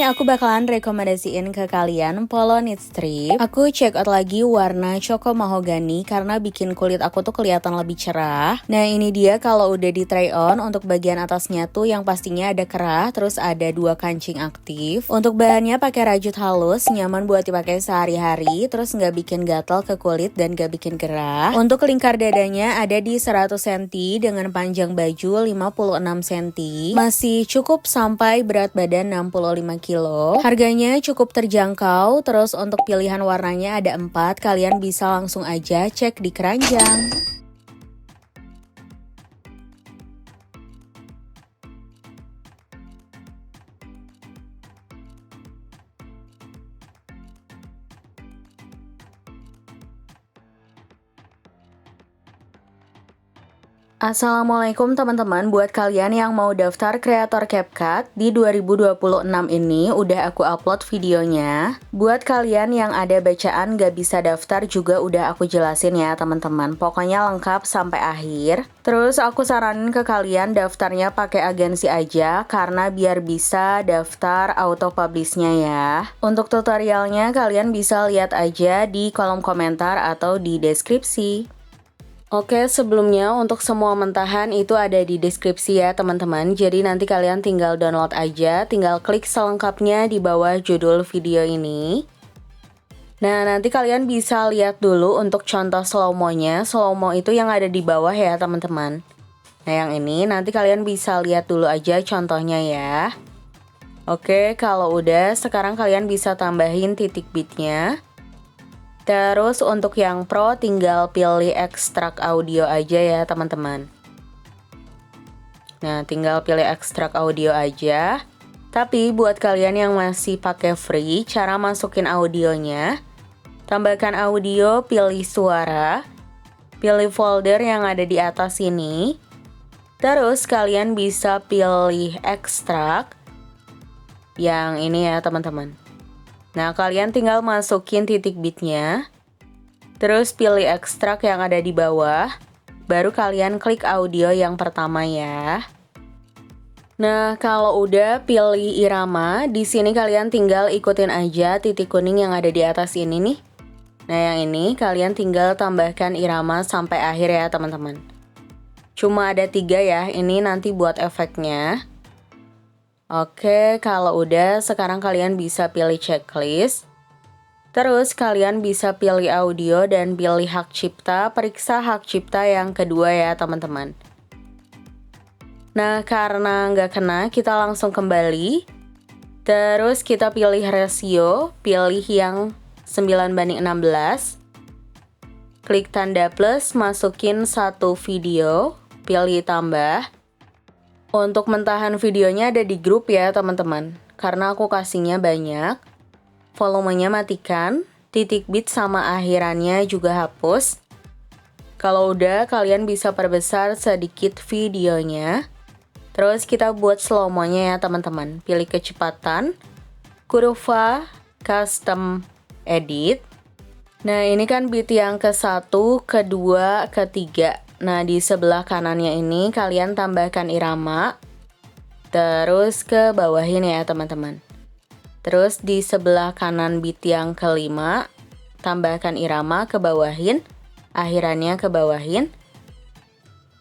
aku bakalan rekomendasiin ke kalian Polo Knit Strip. Aku check out lagi warna Choco Mahogany karena bikin kulit aku tuh kelihatan lebih cerah. Nah ini dia kalau udah di try on, untuk bagian atasnya tuh yang pastinya ada kerah, terus ada 2 kancing aktif. Untuk bahannya pakai rajut halus, nyaman buat dipakai sehari-hari, terus nggak bikin gatal ke kulit dan nggak bikin gerah. Untuk lingkar dadanya ada di 100 cm dengan panjang baju 56 cm. Masih cukup sampai berat badan 65 kilo. Harganya cukup terjangkau, terus untuk pilihan warnanya ada 4, kalian bisa langsung aja cek di keranjang. Assalamualaikum teman-teman, buat kalian yang mau daftar kreator CapCut di 2026 ini udah aku upload videonya. Buat kalian yang ada bacaan gak bisa daftar juga udah aku jelasin ya teman-teman. Pokoknya lengkap sampai akhir. Terus aku saranin ke kalian daftarnya pakai agensi aja karena biar bisa daftar auto publish-nya ya. Untuk tutorialnya kalian bisa lihat aja di kolom komentar atau di deskripsi. Oke, sebelumnya untuk semua mentahan itu ada di deskripsi ya teman-teman. Jadi nanti kalian tinggal download aja, tinggal klik selengkapnya di bawah judul video ini. Nah, nanti kalian bisa lihat dulu untuk contoh slow-mo-nya. Slow-mo itu yang ada di bawah ya teman-teman. Nah, yang ini nanti kalian bisa lihat dulu aja contohnya ya. Oke, kalau udah, sekarang kalian bisa tambahin titik bitnya. Terus untuk yang pro tinggal pilih ekstrak audio aja ya teman-teman. Nah tinggal pilih ekstrak audio aja. Tapi buat kalian yang masih pakai free, cara masukin audionya, tambahkan audio, pilih suara, pilih folder yang ada di atas ini. Terus kalian bisa pilih ekstrak yang ini ya teman-teman. Nah, kalian tinggal masukin titik bitnya, terus pilih ekstrak yang ada di bawah, baru kalian klik audio yang pertama ya. Nah, kalau udah pilih irama, di sini kalian tinggal ikutin aja titik kuning yang ada di atas ini nih. Nah, yang ini kalian tinggal tambahkan irama sampai akhir ya teman-teman. Cuma ada 3 ya, ini nanti buat efeknya. Oke, kalau udah, sekarang kalian bisa pilih checklist. Terus kalian bisa pilih audio dan pilih hak cipta, periksa hak cipta yang kedua ya teman-teman. Nah, karena nggak kena, kita langsung kembali. Terus kita pilih rasio, pilih yang 9:16. Klik tanda plus, masukin 1 video, pilih tambah. Untuk mentahan videonya ada di grup ya teman-teman. Karena aku kasihnya banyak. Volumenya matikan, titik bit sama akhirannya juga hapus. Kalau udah, kalian bisa perbesar sedikit videonya. Terus kita buat slow-mo-nya ya teman-teman. Pilih kecepatan, kurva, custom, edit. Nah ini kan bit yang ke-1, ke-2, ke-3. Nah, di sebelah kanannya ini kalian tambahkan irama, terus ke bawahin ya teman-teman. Terus di sebelah kanan bit yang ke-5, tambahkan irama, ke bawahin, akhirannya ke bawahin.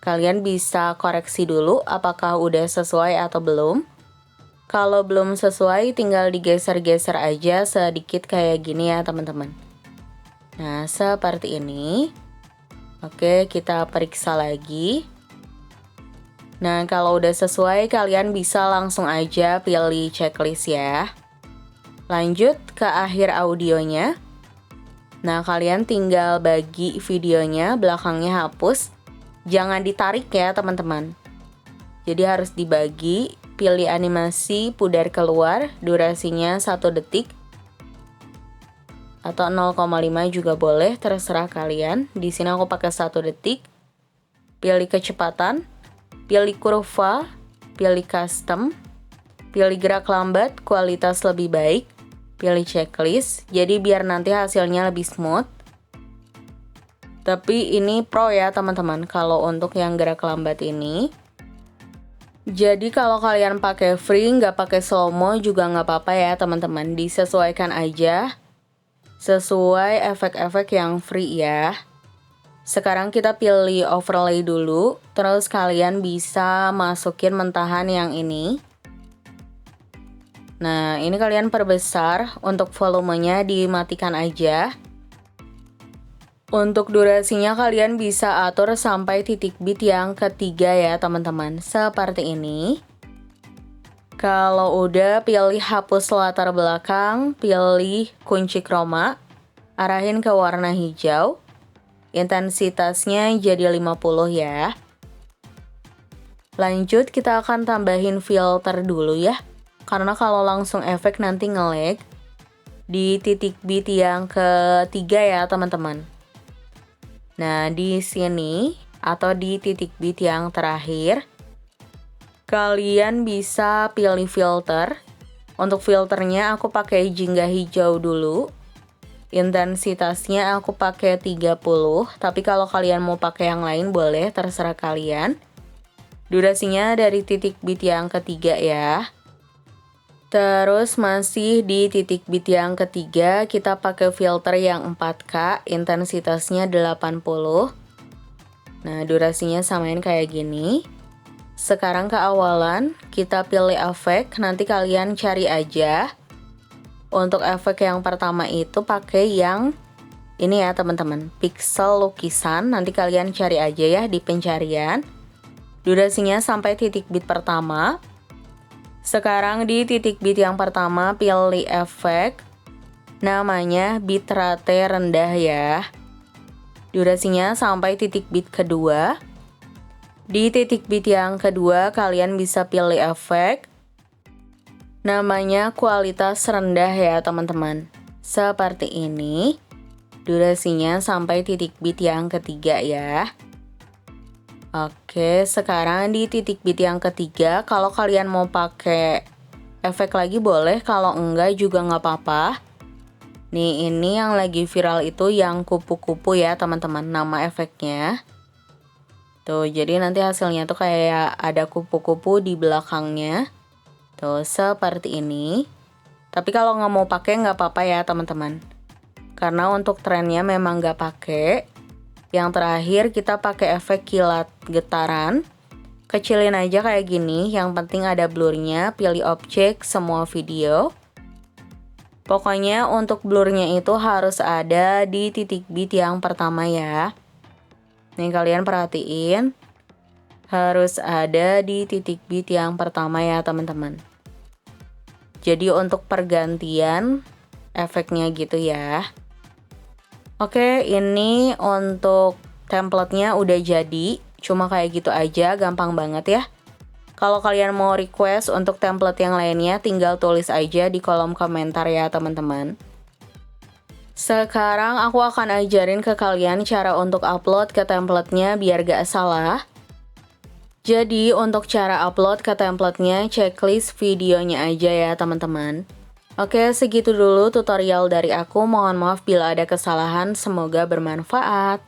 Kalian bisa koreksi dulu apakah udah sesuai atau belum. Kalau belum sesuai, tinggal digeser-geser aja sedikit kayak gini ya teman-teman. Nah, seperti ini. Oke, kita periksa lagi. Nah, kalau udah sesuai, kalian bisa langsung aja pilih checklist ya. Lanjut ke akhir audionya. Nah, kalian tinggal bagi videonya, belakangnya hapus. Jangan ditarik ya, teman-teman. Jadi harus dibagi, pilih animasi, pudar keluar, durasinya 1 detik. Atau 0,5 juga boleh, terserah kalian. Di sini aku pakai 1 detik. Pilih kecepatan, pilih kurva, pilih custom, pilih gerak lambat, kualitas lebih baik, pilih checklist. Jadi biar nanti hasilnya lebih smooth. Tapi ini pro ya teman-teman. Kalau untuk yang gerak lambat ini. Jadi kalau kalian pakai free, nggak pakai slow mo juga nggak apa-apa ya teman-teman. Disesuaikan aja sesuai efek-efek yang free ya. Sekarang kita pilih overlay dulu, terus kalian bisa masukin mentahan yang ini. Nah, ini kalian perbesar, untuk volumenya dimatikan aja. Untuk durasinya kalian bisa atur sampai titik bit yang ketiga ya teman-teman, seperti ini. Kalau udah, pilih hapus latar belakang, pilih kunci chroma, arahin ke warna hijau, intensitasnya jadi 50 ya. Lanjut kita akan tambahin filter dulu ya, karena kalau langsung efek nanti nge-lag. Di titik bit yang ketiga ya teman-teman. Nah, di sini atau di titik bit yang terakhir, kalian bisa pilih filter. Untuk filternya aku pakai jingga hijau dulu. Intensitasnya aku pakai 30, tapi kalau kalian mau pakai yang lain boleh, terserah kalian. Durasinya dari titik bit yang ketiga ya. Terus masih di titik bit yang ketiga, kita pakai filter yang 4K, intensitasnya 80. Nah, durasinya samain kayak gini. Sekarang ke awalan, kita pilih efek, nanti kalian cari aja. Untuk efek yang pertama itu pakai yang ini ya teman-teman, pixel lukisan, nanti kalian cari aja ya di pencarian. Durasinya sampai titik bit pertama. Sekarang di titik bit yang pertama pilih efek, namanya bitrate rendah ya. Durasinya sampai titik bit kedua. Di titik bit yang kedua kalian bisa pilih efek, namanya kualitas rendah ya teman-teman. Seperti ini. Durasinya sampai titik bit yang ketiga ya. Oke, sekarang di titik bit yang ketiga, kalau kalian mau pakai efek lagi boleh, kalau enggak juga nggak apa-apa. Nih, ini yang lagi viral itu yang kupu-kupu ya teman-teman, nama efeknya. Tuh, jadi nanti hasilnya tuh kayak ada kupu-kupu di belakangnya. Tuh, seperti ini. Tapi kalau nggak mau pakai nggak apa-apa ya teman-teman. Karena untuk trennya memang nggak pakai. Yang terakhir kita pakai efek kilat getaran. Kecilin aja kayak gini, yang penting ada blurnya. Pilih objek semua video. Pokoknya untuk blurnya itu harus ada di titik bit yang pertama ya. Nih kalian perhatiin, harus ada di titik bit yang pertama ya teman-teman. Jadi untuk pergantian efeknya gitu ya. Oke, ini untuk template-nya udah jadi. Cuma kayak gitu aja, gampang banget ya. Kalau kalian mau request untuk template yang lainnya, tinggal tulis aja di kolom komentar ya teman-teman. Sekarang aku akan ajarin ke kalian cara untuk upload ke template-nya biar gak salah. Jadi untuk cara upload ke template-nya, checklist videonya aja ya teman-teman. Oke, segitu dulu tutorial dari aku. Mohon maaf bila ada kesalahan, semoga bermanfaat.